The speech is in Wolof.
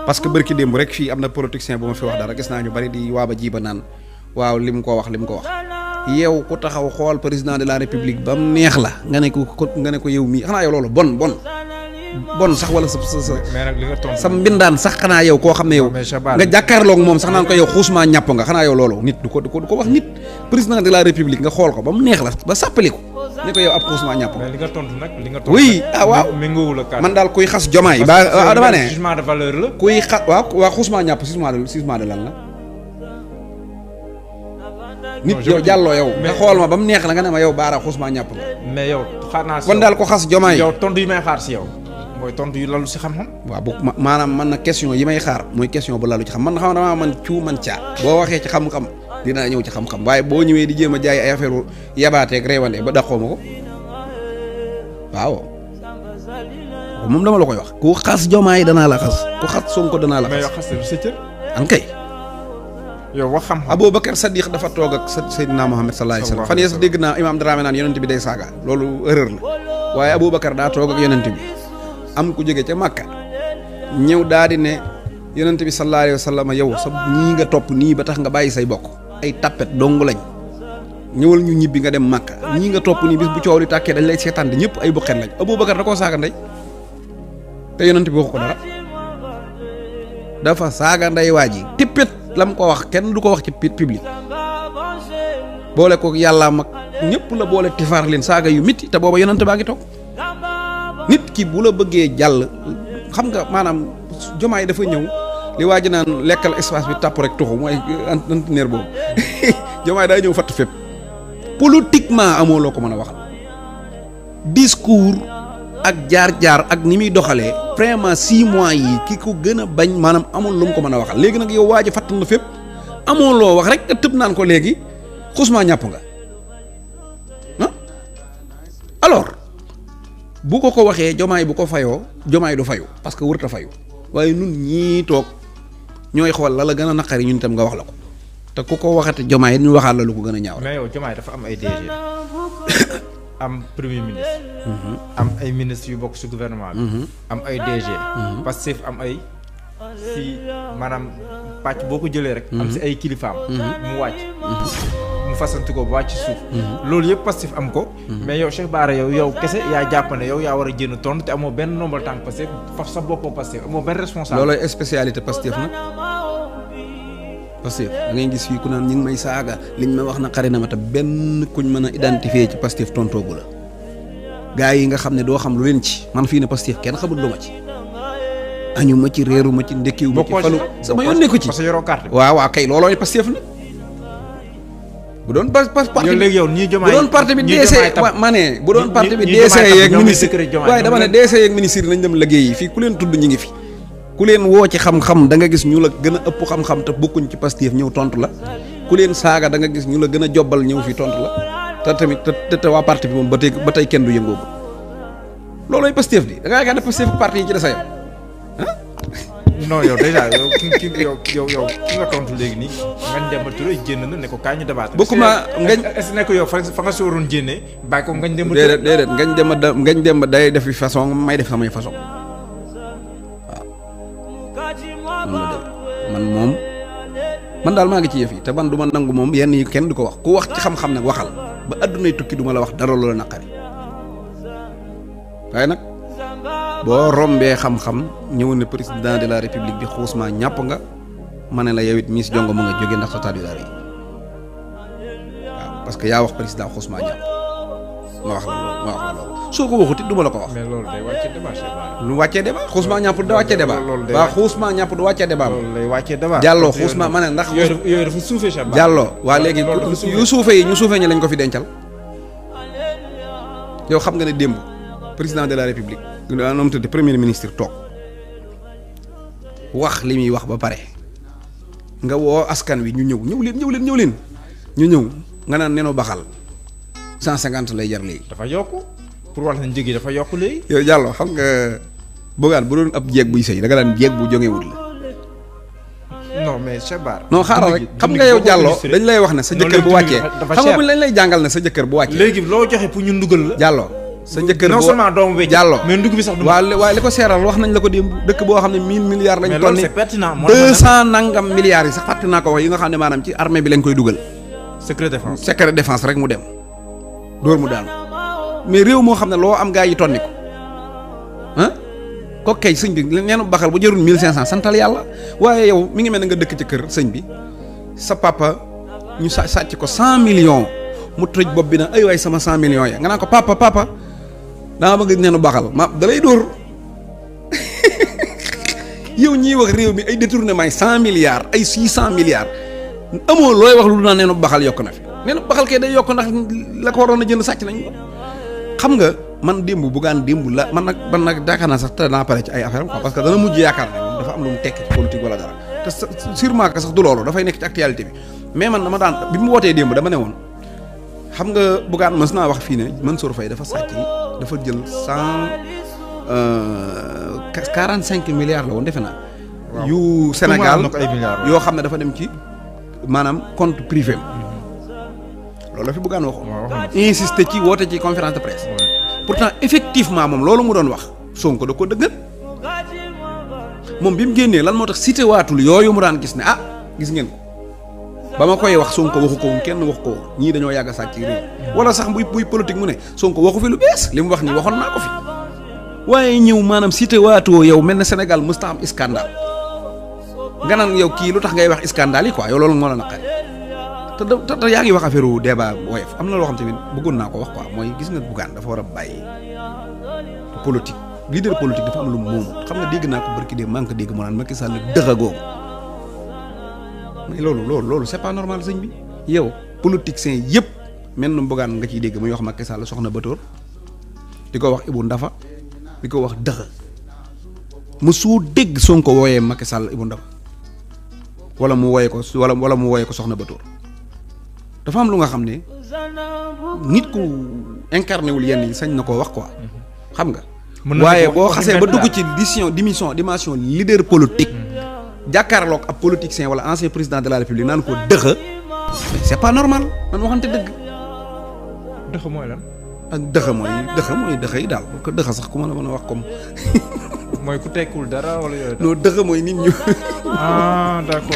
parce que bërki démb rek fii am na politicien bu ma fi wax dara gis naa ñu bari di waaba jiiba naan waaw lim ko wax yow ku taxaw xool président de la république ba mu neex la nga ne ko yow mii xanaa yow loolu bon sax wala sa sa mbindaan sax xanaa yow koo xam ne yow nga jàkkaarloog moom sax naan ko yow xuusmaa ñàpp nga xanaa yow loolu nit du ko wax nit président de la république nga xool ko ba mu neex la ba sàppali ko ne ko yow ab xuusmaa ñàpp nga. mais li nga tontu nag oui waaw man daal kuy xas jomaay ba dama ne jugement de valeur la kuy xas waaw xuusmaa ñàpp jugement de lan la nit yow jàlloo yow nga xool ma ba mu neex la nga ne ma yow baara xuusmaa ñàpp nga. mais yow xaar naa si kon daal ko xas jomaay yow tontu yi may xaar si yow mooy tontu yu lalu si xam-xam. waaw bu maanaam man na question yi may xaar mooy question bu lalu ci xam man xam damaa man cuu man caa boo waxee ci xam-xam dinaa ñëw ci xam-xam waaye boo ñëwee di jéem a jaay ay affaire yabaateeg réewande ba daqoo ma ko waaw moom dama la koy wax ku xas jomaay danaa la xas ku xas Sonko danaa la xas. mais yow xas sa cër. an kay. yow wax xam-xam Aboubacar Sadiq dafa toog ak Seydina Mohamed sallallahu alayhi wasallam fan yii sax dégg naa Imaam Dramé naan yonent bi day saaga loolu erreur la waaye Aboubacar daa toog ak yonent bi am ku jóge ca Makka ñëw daa di ne yonent bi sallallahu alayhi wasallam yow sa ñii nga topp nii ba tax nga bàyyi say bokk ay tappet dong lañ ñëwal ñu ñibbi nga dem Makka ñii nga topp nii bis bu coow li tàkkee dañ lay seetaan di ñëpp ay buqen lañ Aboubacar da koo saaga ndey te yonent bi waxu ko dara dafa saaga ndey waa ji tippet lam ko wax kenn du ko wax ci public boole ko yàlla mag ñëpp la boole tifaar leen saaga yu mitti te booba yonent baa ngi toog nit ki bu la bëggee jàll xam nga maanaam jomaay dafa ñëw li waa ji naan lekkal espace bi tàpp rek tuxu mooy entraîneur boobu jomaay daa ñëw fatt fépp politiquement amoo loo ko mën a waxal discours ak jaar-jaar ak ni muy doxalee vraiment 6 mois yi ki ko gën a bañ maanaam amul lu mu ko mën a waxal léegi nag yow waa ji fatt na fépp amoo loo wax rek nga tëb naan ko léegi xusmaa ñàpp nga ah alors bu ko waxee jomaay bu ko fayoo jomaay du fayu parce que wërta fayu waaye nun ñii toog ñooy xool la gën a naqari ñun itam nga wax la ko te ku ko waxate jomaay ñu waxaat la lu ko gën a ñaaw. mais yow jomaay dafa am ay DG am premier ministre. am ay ministres yu bokk ci gouvernement bi. am ay DG. Pastef am ay si maanaam pàcc boo ko jëlee rek. am si ay kilifaam. mu wàcc. mu fasanti ko ba wàcc suuf. loolu yëpp Pastef am ko. mais yow Cheikh Bara yow kese yaa jàpp ne yow yaa war a jënd tontu te amoo benn nombal tànk Pastef faf sa boppam Pastef amoo benn responsable. loolooy spécialité Pastef nag Pastef da ngay gis fii ku naan ñu ngi may saaga liñ ma wax na xari na ma te benn kuñ mën a identifier ci Pastef tontoogu la gaa yi nga xam ne doo xam lu leen ci man fii ne Pastef kenn xamul lu ma ci. añu ma ci réeru ma ci ndekkiwu ma ci falu sama yoon nekku ci parce que yoroo carte. waaw kay loolooy Pastef nag bu doon parti léegi yow ñii jomaay bu doon parti bi DC ma ne bu doon parti bi DC yeeg ministre waaye dama ne DC yeeg ministre nañ dem liggéey yi fii ku leen tudd ñi ngi fi ku leen woo ci xam-xam da nga gis ñu la gën a ëpp xam-xam te bokkuñ ci Pastef ñëw tontu la ku leen saaga da nga gis ñu la gën a jobbal ñëw fi tontu la te tamit te waa parti bi moom ba tey kenn du yëngoo loolooy Pastef di da nga yaakaar ne Pastef parti yi ci des a yem non yow déjà yow ki nga tontu léegi nii Ngagne Demba Touré génn na ne ko kaay ñu débattre. bokkuma est-ce que yow fa nga si waroon génnee bàyyi ko Ngagne Demba. déedéet Ngagne Demba day def façon may def samay façon waaw man daal maa ngi ci yëf yi te man du ma nangu moom yenn yi kenn du ko wax ku wax ci xam-xam nag waxal ba addunay tukki du ma la wax dara loola naqari waaye nag boo rombee xam-xam ñëw ne président de la république bi xuusmaa ñàpp nga ma ne la yow it Miss Jongo mu nga jóge ndax sa taat yu daal yi waaw parce que yaa wax président xuusmaa ñàpp ma wax la loolu soo ko waxut it du ma la ko wax. mais loolu day wàccee débat lu wàccee débat xuusmaa ñàpp da wàccee débat. waaw xuusmaa ñàpp du wàccee débat. loolu lay wàccee débat. jàlloo xuusmaa ma ne ndax. yooyu dafa suufee Cheikh Bara. jàlloo waa léegi yu suufee yi ñu suufee ñi lañ ko fi dencal yow xam nga ne démb président de la république noom tudde premier ministre toog wax li muy wax ba pare nga woo askan wi ñu ñëw leen ñu ñëw nga naan neno baxal 150 lay jar léegi. dafa yokku pour wax nañ njëg yi dafa yokku léegi. yow Diallo xam nga bëggaan bu doon ab jeeg buy sëy da nga daan jeeg bu jógewut la. non mais Cheikh Bara. non xaaral rek xam nga yow Diallo dañ lay wax ne sa jëkkër bu wàccee xam nga buñ lañ lay jàngal ne sa jëkkër bu wàccee. léegi loo joxe pour ñu ndugal la. Diallo sa jëkkër non seulement doomu bi jàlloo mais ndugg bi sax du waaye li ko seeral wax nañ la ko démb dëkk boo xam ne 1000 milliards lañ mais toll loolu ni c'est pertinent 200 nangam milliards yi sax fàtte naa ko wax yi nga xam ne maanaam ci armée bi lañ koy dugal secret défense secret défense rek mu dem dóor mu daanu mais réew moo xam ne loo am gaa yi tonni ko ah kooku kay sëñ bi neenu baxal bu jërul 1500 santal yàlla waaye yow mi ngi mel ne nga dëkk ci kër sëñ bi sa papa ñu sàcc ko 100 millions mu tëj bopp bi na ay waay sama 100 millions ya nga naan ko papa dama bëgg neenu baxal ma da lay dóor yow ñiy wax réew mi ay détournement 100 milliards ay 600 milliards amoo looy wax lu naa neenu baxal yokk na fi neenu baxal kay day yokk ndax la ko waroon a jënd sàcc nañ ko xam nga man démb Bougane démb la man nag yaakaar naa sax te naa pare ci ay affaire am quoi parce que dana mujj yaakaar ne moom dafa am lu mu tekki ci politique wala dara te sûrement que sax du loolu dafay nekk ci actualité bi mais man dama daan bi mu wootee démb dama ne woon xam nga Bougane mës naa wax fii ne Mansour Faye dafa sàcc dafa jël 145 milliards la woon defe naa yu Sénégal yoo xam ne dafa dem ci maanaam compte privé loolu la fi Bougane waxoon insisté ci woote ci conférence de presse pourtant effectivement moom loolu mu doon wax Sonko da ko dëggal moom bi mu génnee lan moo tax cité waatul yooyu mu daan gis ne ah gis ngeen ko ba ma koy wax Sonko waxu ko woon kenn wax ko woon ñii dañoo yàgg a sàcc ci réew wala sax buy politique mu ne Sonko waxu fi lu bees li mu wax nii waxoon naa ko fi waaye ñëw maanaam cité waatoo yow mel na Sénégal mësta am scandale nga naan yow kii lu tax ngay wax scandale yi quoi yow loolu moo la naqari te yaa ngi wax affaire débat woyof am na loo xam tamit bëggoon naa ko wax quoi mooy gis nga Bougane dafa war a bàyyi politique leader politique dafa am lu moom xam nga dégg naa ko barki dee maa ngi ko dégg mu naan Macky Sall dëxa googu mais loolu c'est pas normal sëñ bi yow politiciens yëpp mel na Bougane nga ciy dégg muy wax Macky Sall soxna Batoor di ko wax Ibou Ndafa di ko wax dëxa mu soo dégg Sonko wooyee Macky Sall Ibou Ndafa wala mu wooyee ko wala mu wooyee ko soxna Batoor dafa am lu nga xam ne nit ku incarné wul yenn yi sañ na koo wax quoi xam nga waaye boo xasee ba dugg ci dimension leader politique jàkkaarloog ab politicien wala ancien président de la république naan ko dëxa c'est pas normal man waxante dëgg dëxa mooy lan ak dëxa mooy dëxa yi daal ko dëxa sax ku mën a wax comme mooy ku tekkul dara wala yooyu non dëxa mooy nit ñu d'accord